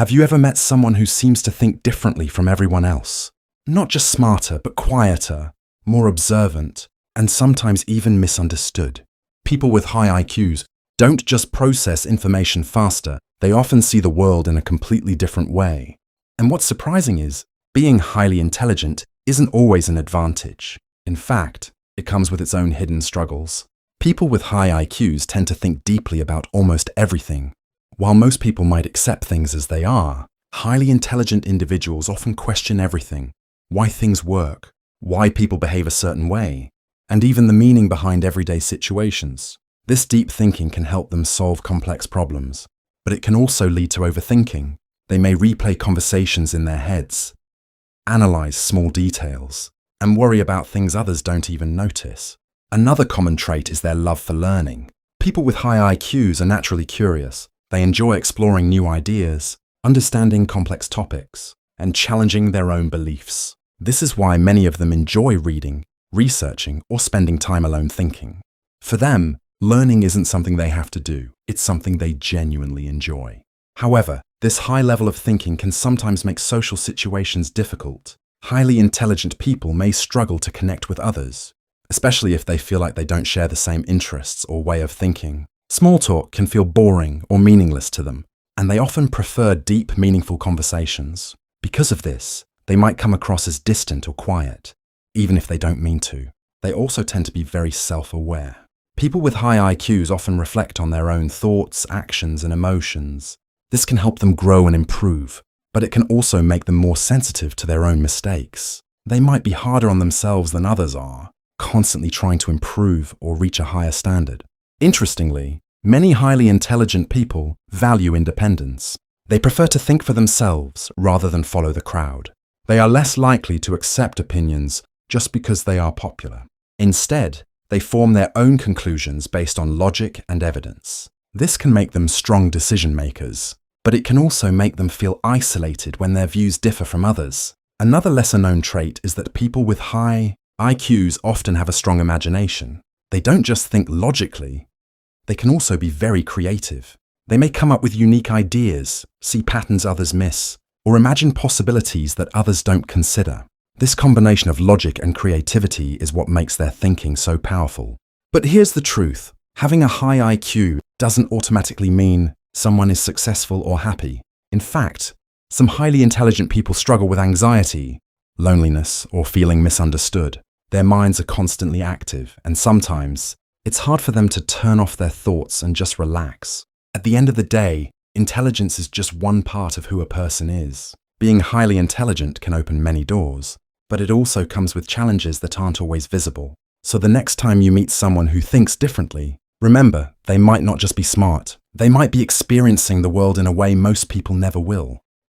Have you ever met someone who seems to think differently from everyone else? Not just smarter, but quieter, more observant, and sometimes even misunderstood. People with high IQs don't just process information faster, they often see the world in a completely different way. And what's surprising is, being highly intelligent isn't always an advantage. In fact, it comes with its own hidden struggles. People with high IQs tend to think deeply about almost everything. While most people might accept things as they are, highly intelligent individuals often question everything: why things work, why people behave a certain way, and even the meaning behind everyday situations. This deep thinking can help them solve complex problems, but it can also lead to overthinking. They may replay conversations in their heads, analyze small details, and worry about things others don't even notice. Another common trait is their love for learning. People with high IQs are naturally curious. They enjoy exploring new ideas, understanding complex topics, and challenging their own beliefs. This is why many of them enjoy reading, researching, or spending time alone thinking. For them, learning isn't something they have to do, it's something they genuinely enjoy. However, this high level of thinking can sometimes make social situations difficult. Highly intelligent people may struggle to connect with others, especially if they feel like they don't share the same interests or way of thinking. Small talk can feel boring or meaningless to them, and they often prefer deep, meaningful conversations. Because of this, they might come across as distant or quiet, even if they don't mean to. They also tend to be very self-aware. People with high IQs often reflect on their own thoughts, actions, and emotions. This can help them grow and improve, but it can also make them more sensitive to their own mistakes. They might be harder on themselves than others are, constantly trying to improve or reach a higher standard. Interestingly, many highly intelligent people value independence. They prefer to think for themselves rather than follow the crowd. They are less likely to accept opinions just because they are popular. Instead, they form their own conclusions based on logic and evidence. This can make them strong decision makers, but it can also make them feel isolated when their views differ from others. Another lesser-known trait is that people with high IQs often have a strong imagination. They don't just think logically, they can also be very creative. They may come up with unique ideas, see patterns others miss, or imagine possibilities that others don't consider. This combination of logic and creativity is what makes their thinking so powerful. But here's the truth: having a high IQ doesn't automatically mean someone is successful or happy. In fact, some highly intelligent people struggle with anxiety, loneliness, or feeling misunderstood. Their minds are constantly active, and sometimes it's hard for them to turn off their thoughts and just relax. At the end of the day, intelligence is just one part of who a person is. Being highly intelligent can open many doors, but it also comes with challenges that aren't always visible. So the next time you meet someone who thinks differently, remember, they might not just be smart. They might be experiencing the world in a way most people never will.